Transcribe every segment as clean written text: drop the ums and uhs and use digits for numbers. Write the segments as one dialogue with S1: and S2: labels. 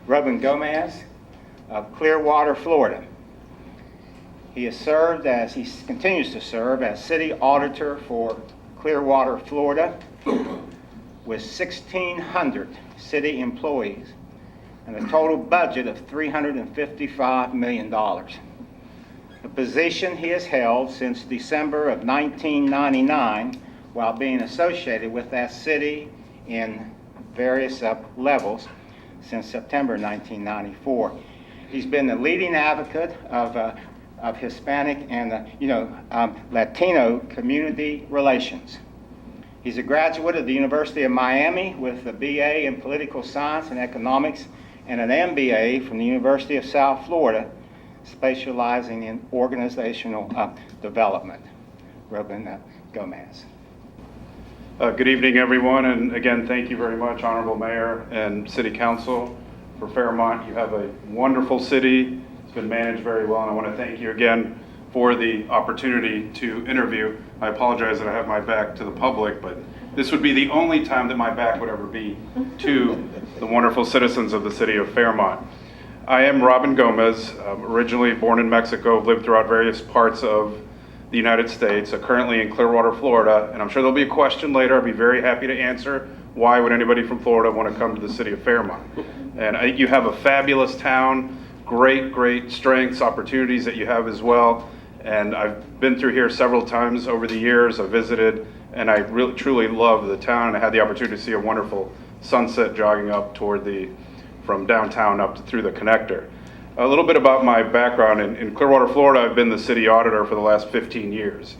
S1: Ruben Gomez of Clearwater, Florida. He continues to serve as city auditor for Clearwater, Florida, with 1,600 city employees and a total budget of $355 million. A position he has held since December of 1999 while being associated with that city in various levels since September 1994. He's been the leading advocate of Hispanic and Latino community relations. He's a graduate of the University of Miami with a BA in political science and economics and an MBA from the University of South Florida, specializing in organizational development. Ruben Gomez.
S2: Good evening, everyone, and again, thank you very much, Honorable Mayor and City Council for Fairmont. You have a wonderful city. It's been managed very well, and I want to thank you again for the opportunity to interview. I apologize that I have my back to the public, but this would be the only time that my back would ever be to the wonderful citizens of the city of Fairmont. I am Ruben Gomez, originally born in Mexico, lived throughout various parts of the United States, currently in Clearwater, Florida, and I'm sure there'll be a question later. I'd be very happy to answer. Why would anybody from Florida want to come to the city of Fairmont? And I think you have a fabulous town, great strengths, opportunities that you have as well. And I've been through here several times over the years. I've visited, and I really truly love the town. And I had the opportunity to see a wonderful sunset jogging up from downtown up through the connector. A little bit about my background. In Clearwater, Florida, I've been the city auditor for the last 15 years.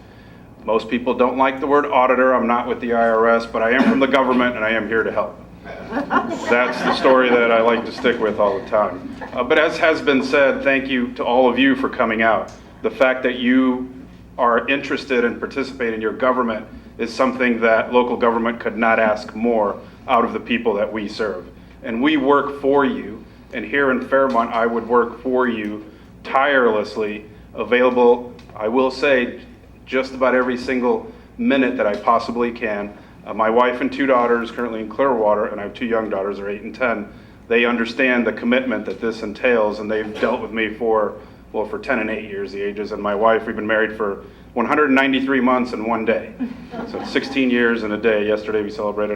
S2: Most people don't like the word auditor. I'm not with the IRS, but I am from the government and I am here to help. That's the story that I like to stick with all the time. But as has been said, thank you to all of you for coming out. The fact that you are interested and participate in your government is something that local government could not ask more out of the people that we serve. And we work for you. And here in Fairmont, I would work for you tirelessly, available, I will say, just about every single minute that I possibly can. My wife and 2 daughters currently in Clearwater, and I have 2 young daughters, they're 8 and 10. They understand the commitment that this entails, and they've dealt with me for 10 and 8 years, the ages, and my wife, we've been married for 193 months and 1 day. So 16 years and a day. Yesterday we celebrate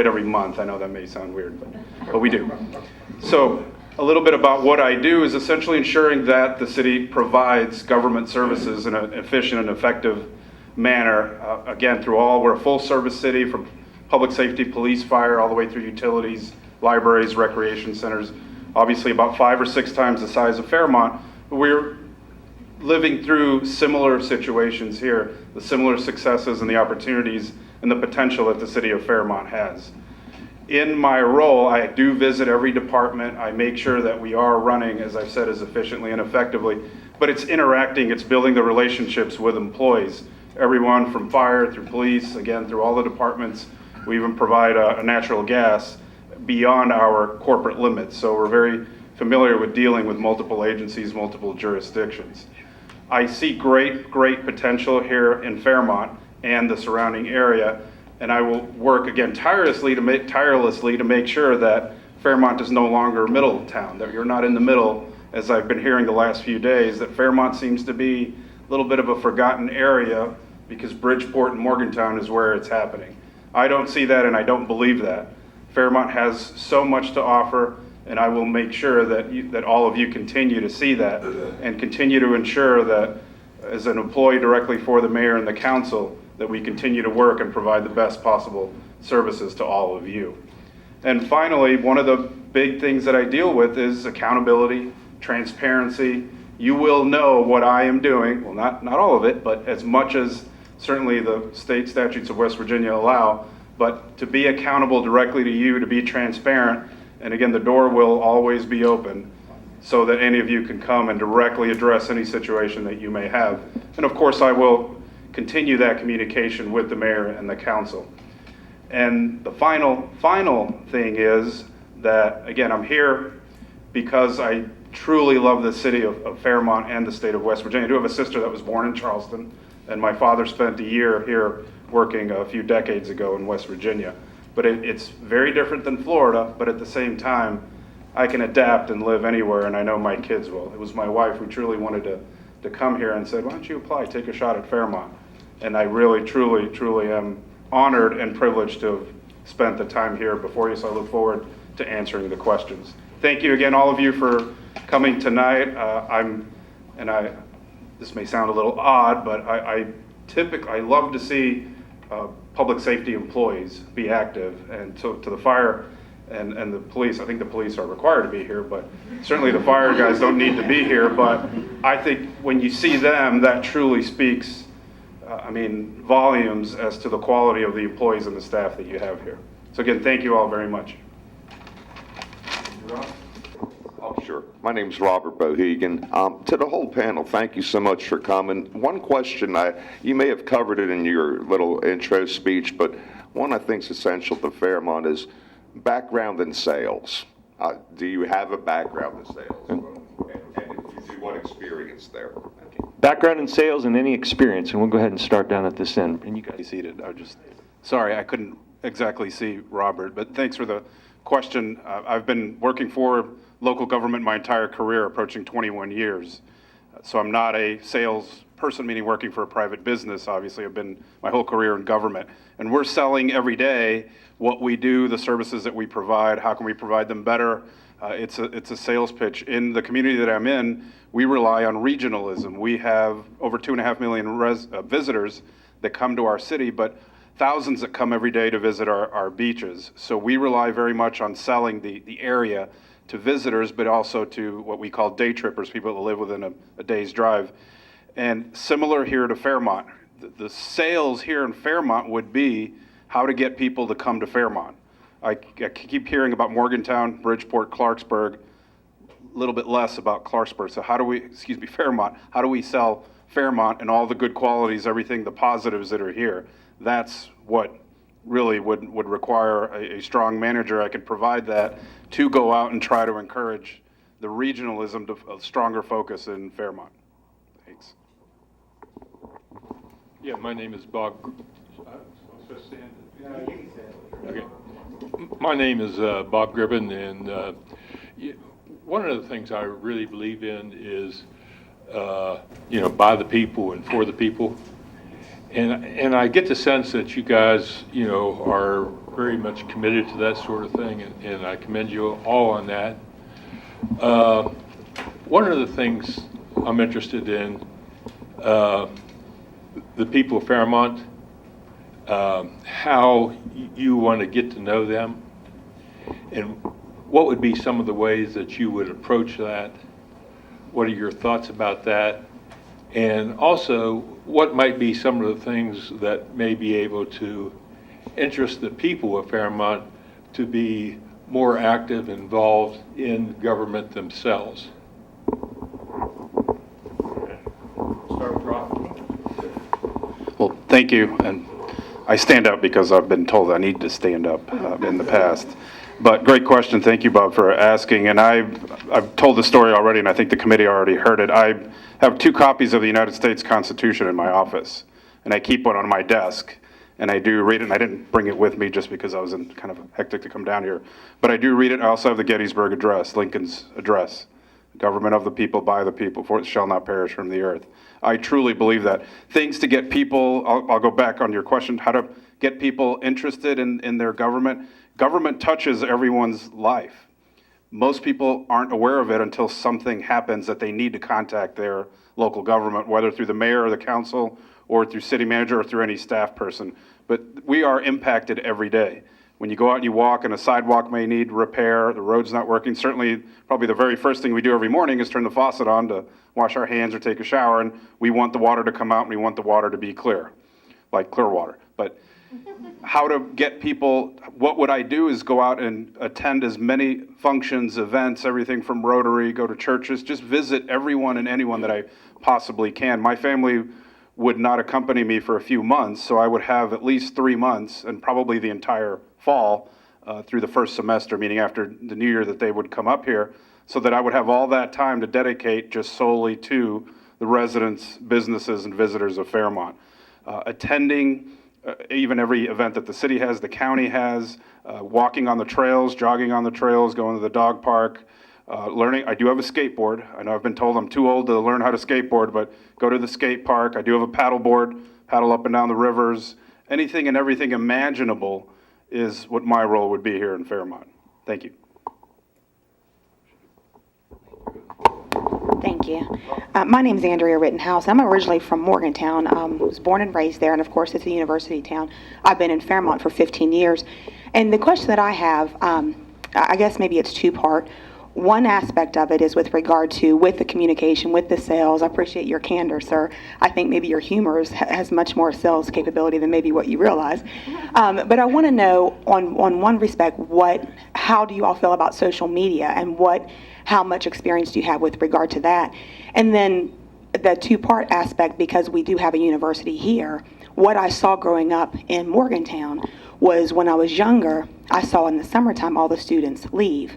S2: every month. I know that may sound weird, but we do. So a little bit about what I do is essentially ensuring that the city provides government services in an efficient and effective manner. Again, we're a full service city, from public safety, police, fire, all the way through utilities, libraries, recreation centers. Obviously about 5 or 6 times the size of Fairmont, but we're living through similar situations here, the similar successes and the opportunities and the potential that the city of Fairmont has. In my role, I do visit every department. I make sure that we are running, as I've said, as efficiently and effectively, but it's interacting, it's building the relationships with employees, everyone from fire through police, again, through all the departments. We even provide a natural gas beyond our corporate limits. So we're very familiar with dealing with multiple agencies, multiple jurisdictions. I see great potential here in Fairmont and the surrounding area, and I will work again tirelessly to make sure that Fairmont is no longer Middletown, that you're not in the middle, as I've been hearing the last few days, that Fairmont seems to be a little bit of a forgotten area because Bridgeport and Morgantown is where it's happening. I don't see that, and I don't believe that. Fairmont has so much to offer, and I will make sure that all of you continue to see that and continue to ensure that, as an employee directly for the mayor and the council, that we continue to work and provide the best possible services to all of you. And finally, one of the big things that I deal with is accountability, transparency. You will know what I am doing, well, not all of it, but as much as certainly the state statutes of West Virginia allow, but to be accountable directly to you, to be transparent. And again, the door will always be open so that any of you can come and directly address any situation that you may have. And of course, I will continue that communication with the mayor and the council. And the final thing is that, again, I'm here because I truly love the city of Fairmont and the state of West Virginia. I do have a sister that was born in Charleston, and my father spent a year here working a few decades ago in West Virginia. But it's very different than Florida, but at the same time, I can adapt and live anywhere, and I know my kids will. It was my wife who truly wanted to come here and said, why don't you apply, take a shot at Fairmont? And I really, truly am honored and privileged to have spent the time here before you, so I look forward to answering the questions. Thank you again, all of you, for coming tonight. This may sound a little odd, but I love to see public safety employees be active, and to the fire and the police. I think the police are required to be here, but certainly the fire guys don't need to be here. But I think when you see them, that truly speaks, volumes as to the quality of the employees and the staff that you have here. So again, thank you all very much.
S3: Oh, sure. My name's Robert Bohegan. To the whole panel, thank you so much for coming. One question, you may have covered it in your little intro speech, but one I think is essential to Fairmont is background in sales. Do you have a background in sales? And if you do, what experience there?
S4: Background in sales and any experience, and we'll go ahead and start down at this end. And you guys.
S2: Be seated. Sorry, I couldn't exactly see Robert, but thanks for the question. I've been working for local government my entire career, approaching 21 years. So I'm not a sales person, meaning working for a private business. Obviously, I've been my whole career in government. And we're selling every day what we do, the services that we provide, how can we provide them better. It's a sales pitch. In the community that I'm in, we rely on regionalism. We have over 2.5 million visitors that come to our city, but thousands that come every day to visit our beaches. So we rely very much on selling the area to visitors, but also to what we call day trippers, people that live within a day's drive. And similar here to Fairmont, the sales here in Fairmont would be how to get people to come to Fairmont. I keep hearing about Morgantown, Bridgeport, Clarksburg, a little bit less about Clarksburg. So Fairmont, how do we sell Fairmont and all the good qualities, everything, the positives that are here? That's what really would require a strong manager. I could provide that to go out and try to encourage the regionalism to a stronger focus in Fairmont. Thanks.
S5: Yeah, my name is Bob. Okay. My name is Bob Gribben, and one of the things I really believe in is, by the people and for the people. And I get the sense that you guys, are very much committed to that sort of thing, and I commend you all on that. One of the things I'm interested in, the people of Fairmont, how you want to get to know them, and what would be some of the ways that you would approach that? What are your thoughts about that? And also, what might be some of the things that may be able to interest the people of Fairmont to be more active, involved in government themselves? Start with Rob.
S2: Well, thank you. And I stand up because I've been told I need to stand up in the past. But great question. Thank you, Bob, for asking. And I've told the story already, and I think the committee already heard it. I have 2 copies of the United States Constitution in my office, and I keep one on my desk. And I do read it, and I didn't bring it with me just because I was in kind of hectic to come down here. But I do read it. I also have the Gettysburg Address, Lincoln's address. Government of the people, by the people, for it shall not perish from the earth. I truly believe that. Things to get people, I'll go back on your question, how to get people interested in their government. Government touches everyone's life. Most people aren't aware of it until something happens that they need to contact their local government, whether through the mayor or the council, or through city manager, or through any staff person. But we are impacted every day. When you go out and you walk and a sidewalk may need repair, the road's not working, certainly probably the very first thing we do every morning is turn the faucet on to wash our hands or take a shower, and we want the water to come out and we want the water to be clear, like clear water. But how to get people, what would I do is go out and attend as many functions, events, everything from Rotary, go to churches, just visit everyone and anyone that I possibly can. My family would not accompany me for a few months, so I would have at least 3 months and probably the entire fall through the first semester, meaning after the new year, that they would come up here, so that I would have all that time to dedicate just solely to the residents, businesses, and visitors of Fairmont. Attending even every event that the city has, the county has, walking on the trails, jogging on the trails, going to the dog park, learning. I do have a skateboard. I know I've been told I'm too old to learn how to skateboard, but go to the skate park. I do have a paddleboard, paddle up and down the rivers. Anything and everything imaginable is what my role would be here in Fairmont. Thank you.
S6: Thank you. My name is Andrea Rittenhouse. I'm originally from Morgantown. Was born and raised there, and of course, it's a university town. I've been in Fairmont for 15 years. And the question that I have, I guess maybe it's two-part. One aspect of it is with regard to with the communication, with the sales. I appreciate your candor, sir. I think maybe your humor has much more sales capability than maybe what you realize. But I want to know, on one respect, how do you all feel about social media, and how much experience do you have with regard to that? And then the two-part aspect, because we do have a university here, what I saw growing up in Morgantown was when I was younger, I saw in the summertime all the students leave.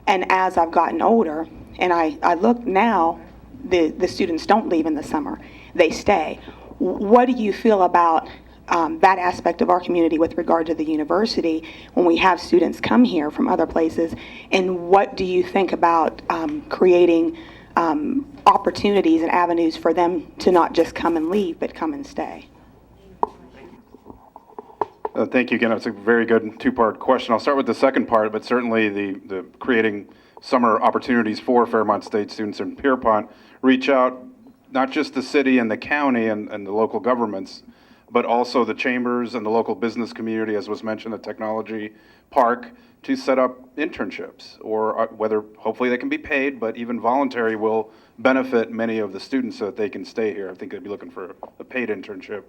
S6: And as I've gotten older, and I look now, the students don't leave in the summer, they stay. What do you feel about that aspect of our community with regard to the university when we have students come here from other places? And what do you think about creating opportunities and avenues for them to not just come and leave, but come and stay?
S2: Thank you again. That's a very good two-part question. I'll start with the second part, but certainly the creating summer opportunities for Fairmont State students in Pierpont reach out not just the city and the county and the local governments, but also the chambers and the local business community, as was mentioned, the technology park, to set up internships, or whether hopefully they can be paid, but even voluntary will benefit many of the students so that they can stay here. I think they'd be looking for a paid internship.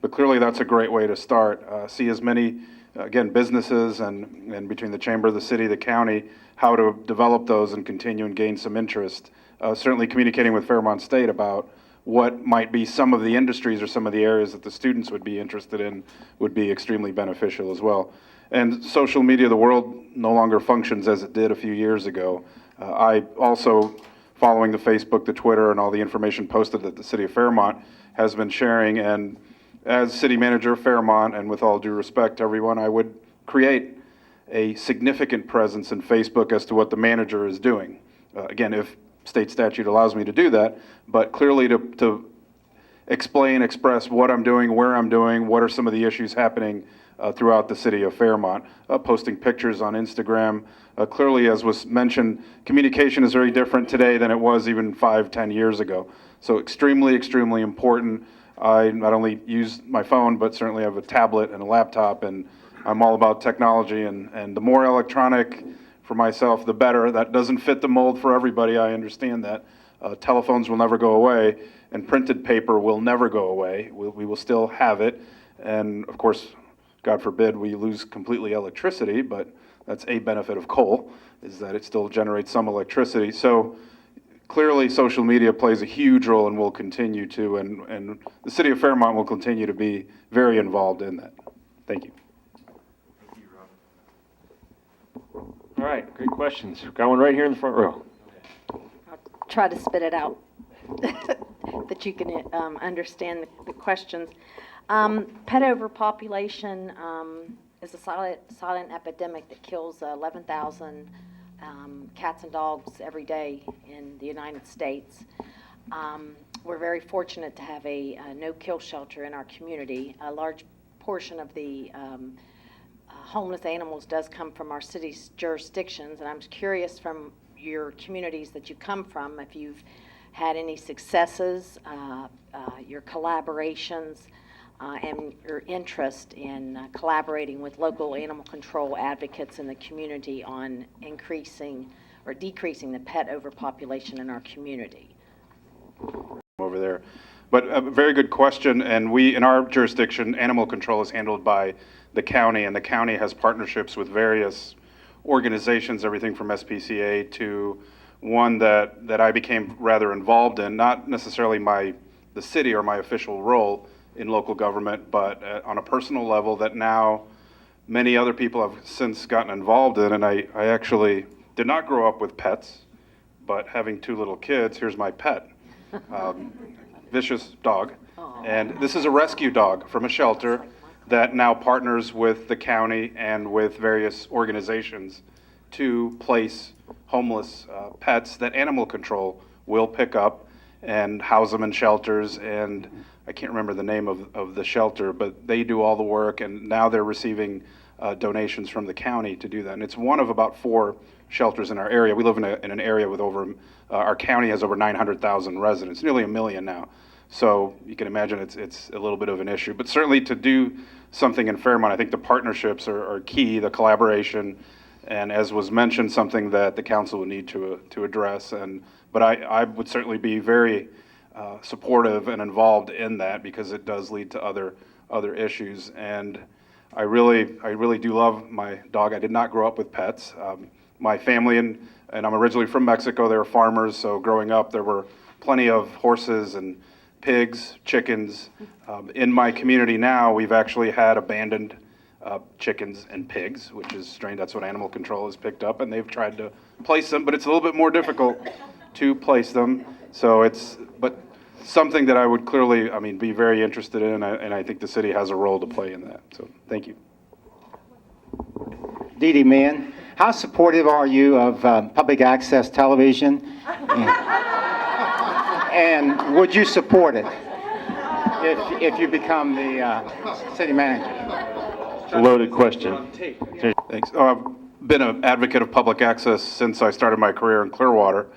S2: But clearly that's a great way to start. See as many, again, businesses and between the chamber, the city, the county, how to develop those and continue and gain some interest. Certainly communicating with Fairmont State about what might be some of the industries or some of the areas that the students would be interested in would be extremely beneficial as well. And social media, the world no longer functions as it did a few years ago. I also, following the Facebook, the Twitter, and all the information posted that the city of Fairmont has been sharing, and as city manager of Fairmont, and with all due respect to everyone, I would create a significant presence in Facebook as to what the manager is doing. Again, if state statute allows me to do that, but clearly to express what I'm doing, where I'm doing, what are some of the issues happening throughout the city of Fairmont, posting pictures on Instagram. Clearly, as was mentioned, communication is very different today than it was even 5-10 years ago. So extremely, extremely important. I not only use my phone, but certainly have a tablet and a laptop, and I'm all about technology, and the more electronic for myself, the better. That doesn't fit the mold for everybody, I understand that. Telephones will never go away, and printed paper will never go away. We will still have it, and of course, God forbid we lose completely electricity, but that's a benefit of coal, is that it still generates some electricity. So clearly, social media plays a huge role and will continue to, and the city of Fairmont will continue to be very involved in that. Thank you.
S4: All right, great questions. Got one right here in the front row.
S7: Try to spit it out that you can understand the questions. Pet overpopulation is a silent epidemic that kills 11,000 cats and dogs every day in the United States. We're very fortunate to have a no-kill shelter in our community. A large portion of the homeless animals does come from our city's jurisdictions, and I'm curious from your communities that you come from if you've had any successes, your collaborations, and your interest in collaborating with local animal control advocates in the community on increasing or decreasing the pet overpopulation in our community.
S2: Over there. But a very good question, and we, in our jurisdiction, animal control is handled by the county, and the county has partnerships with various organizations, everything from SPCA to one that I became rather involved in, not necessarily the city or my official role in local government, but on a personal level that now many other people have since gotten involved in. And I actually did not grow up with pets, but having 2 little kids, here's my pet. Vicious dog. And this is a rescue dog from a shelter that now partners with the county and with various organizations to place homeless pets that animal control will pick up and house them in shelters. And I can't remember the name of the shelter, but they do all the work, and now they're receiving donations from the county to do that. And it's one of about 4 shelters in our area. We live in an area with over, our county has over 900,000 residents, nearly 1 million now. So you can imagine it's a little bit of an issue. But certainly to do something in Fairmont, I think the partnerships are key, the collaboration, and as was mentioned, something that the council would need to address. But I would certainly be very supportive and involved in that, because it does lead to other issues. And I really do love my dog. I did not grow up with pets. My family, and I'm originally from Mexico, they were farmers, so growing up there were plenty of horses and pigs, chickens. In my community now, we've actually had abandoned chickens and pigs, which is strange. That's what animal control has picked up, and they've tried to place them, but it's a little bit more difficult to place them. So but something that I would clearly, be very interested in, and I think the city has a role to play in that. So thank you.
S1: Dee Dee, man, how supportive are you of public access television? And would you support it if you become the city manager?
S4: It's a loaded question.
S2: Thanks. I've been an advocate of public access since I started my career in Clearwater.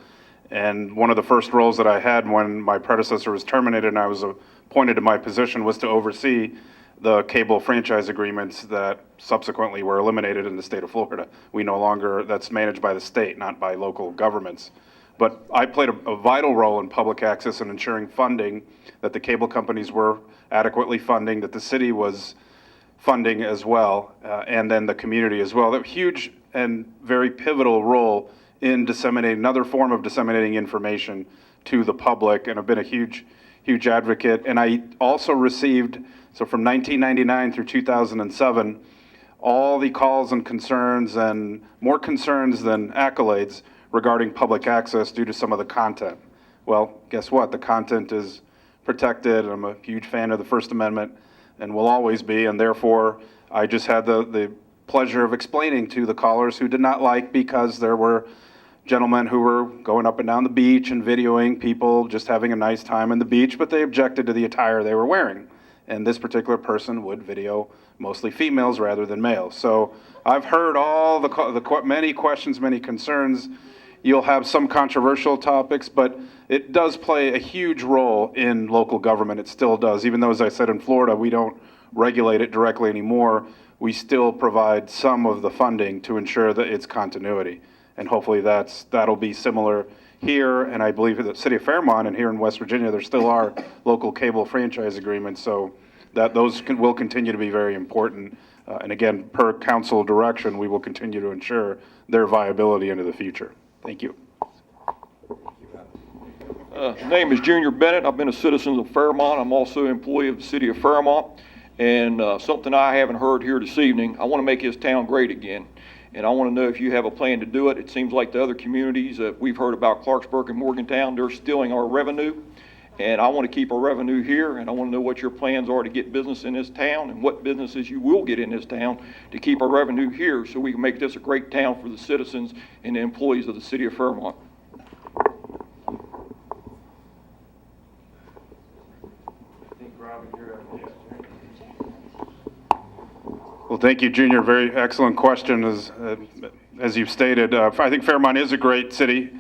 S2: And one of the first roles that I had when my predecessor was terminated and I was appointed to my position was to oversee the cable franchise agreements that subsequently were eliminated in the state of Florida. We no longer, that's managed by the state, not by local governments. But I played a vital role in public access and ensuring funding, that the cable companies were adequately funding, that the city was funding as well, and then the community as well. That huge and very pivotal role in disseminating, another form of disseminating information to the public, and I've been a huge advocate. And I also received, so from 1999 through 2007, all the calls and concerns, and more concerns than accolades, regarding public access due to some of the content. Well, guess what? The content is protected. I'm a huge fan of the First Amendment and will always be, and therefore I just had the pleasure of explaining to the callers who did not like, because there were gentlemen who were going up and down the beach and videoing people just having a nice time on the beach, but they objected to the attire they were wearing. And this particular person would video mostly females rather than males. So I've heard all many questions, many concerns. You'll have some controversial topics, but it does play a huge role in local government. It still does. Even though, as I said, in Florida, we don't regulate it directly anymore, we still provide some of the funding to ensure that it's continuity. And hopefully that'll be similar here. And I believe in the city of Fairmont and here in West Virginia, there still are local cable franchise agreements. So that those will continue to be very important. And again, per council direction, we will continue to ensure their viability into the future. Thank you.
S8: Name is Junior Bennett. I've been a citizen of Fairmont. I'm also an employee of the city of Fairmont. And something I haven't heard here this evening, I want to make this town great again. And I want to know if you have a plan to do it. It seems like the other communities that we've heard about, Clarksburg and Morgantown, they're stealing our revenue. And I want to keep our revenue here, and I want to know what your plans are to get business in this town, and what businesses you will get in this town to keep our revenue here, so we can make this a great town for the citizens and the employees of the city of Fairmont.
S2: Well, thank you, Junior. Very excellent question. As you've stated, I think Fairmont is a great city.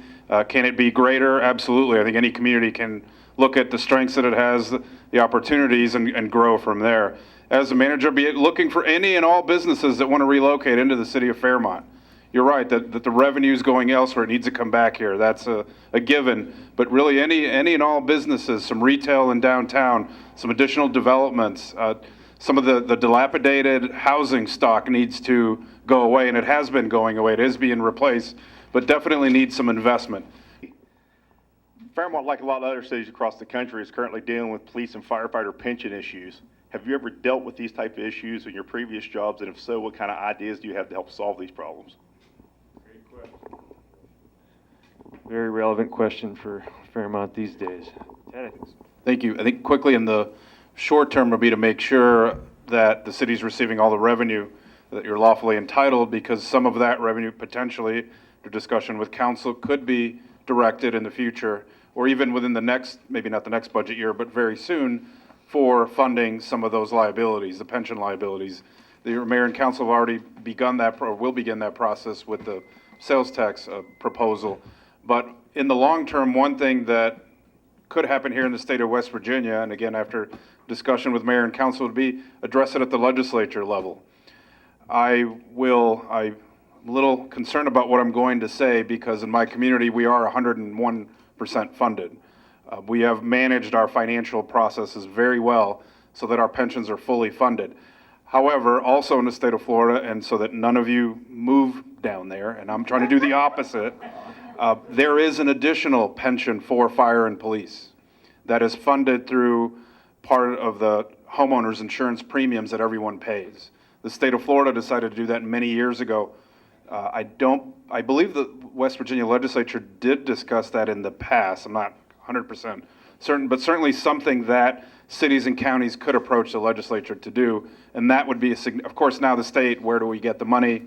S2: Can it be greater? Absolutely. I think any community can look at the strengths that it has, the opportunities, and grow from there. As a manager, be looking for any and all businesses that want to relocate into the city of Fairmont. You're right that the revenue is going elsewhere. It needs to come back here. That's a given. But really, any and all businesses, some retail in downtown, some additional developments, some of the dilapidated housing stock needs to go away, and it has been going away. It is being replaced, but definitely needs some investment.
S9: Fairmont, like a lot of other cities across the country, is currently dealing with police and firefighter pension issues. Have you ever dealt with these type of issues in your previous jobs? And if so, what kind of ideas do you have to help solve these problems?
S2: Great question.
S4: Very relevant question for Fairmont these days. Ted?
S2: Thank you. I think quickly in the short term would be to make sure that the city's receiving all the revenue that you're lawfully entitled, because some of that revenue potentially, through discussion with council, could be directed in the future, or even within the next, maybe not the next budget year, but very soon, for funding some of those liabilities, the pension liabilities. The mayor and council have already begun that, or will begin that process with the sales tax proposal. But in the long term, one thing that could happen here in the state of West Virginia, and again, after discussion with mayor and council, would be address it at the legislature level. I'm a little concerned about what I'm going to say, because in my community, we are 101% funded. We have managed our financial processes very well so that our pensions are fully funded. However, also in the state of Florida, and so that none of you move down there, and I'm trying to do the opposite, there is an additional pension for fire and police that is funded through part of the homeowners insurance premiums that everyone pays. The state of Florida decided to do that many years ago. I believe the West Virginia legislature did discuss that in the past. I'm not 100% certain, but certainly something that cities and counties could approach the legislature to do. And that would be, of course, now the state, where do we get the money?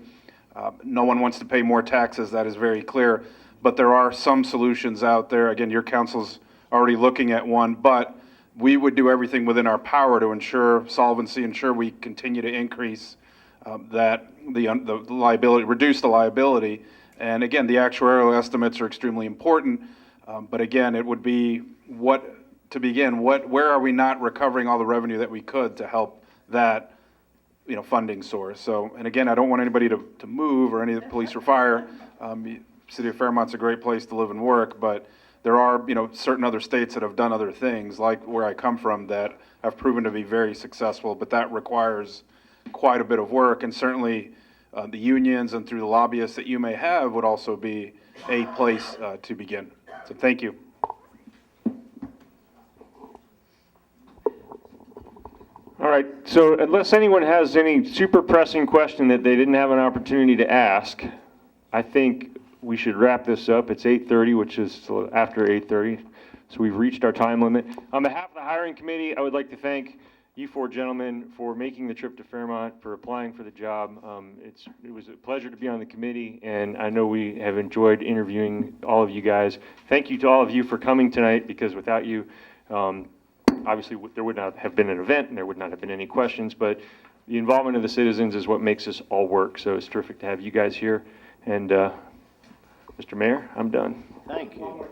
S2: No one wants to pay more taxes, that is very clear. But there are some solutions out there. Again, your council's already looking at one, but we would do everything within our power to ensure solvency, ensure we continue to increase the liability, reduce the liability. And again, the actuarial estimates are extremely important. But again, it would be where are we not recovering all the revenue that we could to help that, funding source. So, and again, I don't want anybody to move, or any of the police or fire. City of Fairmont's a great place to live and work, but there are, certain other states that have done other things, like where I come from, that have proven to be very successful, but that requires quite a bit of work, and certainly the unions and through the lobbyists that you may have would also be a place to begin. So thank you.
S4: All right, so unless anyone has any super pressing question that they didn't have an opportunity to ask, I think we should wrap this up. It's 8:30, which is after 8:30, so we've reached our time limit. On behalf of the hiring committee, I would like to thank you four gentlemen for making the trip to Fairmont, for applying for the job. It was a pleasure to be on the committee, and I know we have enjoyed interviewing all of you guys. Thank you to all of you for coming tonight, because without you, obviously there would not have been an event and there would not have been any questions, but the involvement of the citizens is what makes this all work. So it's terrific to have you guys here. And Mr. Mayor, I'm done.
S1: Thank you.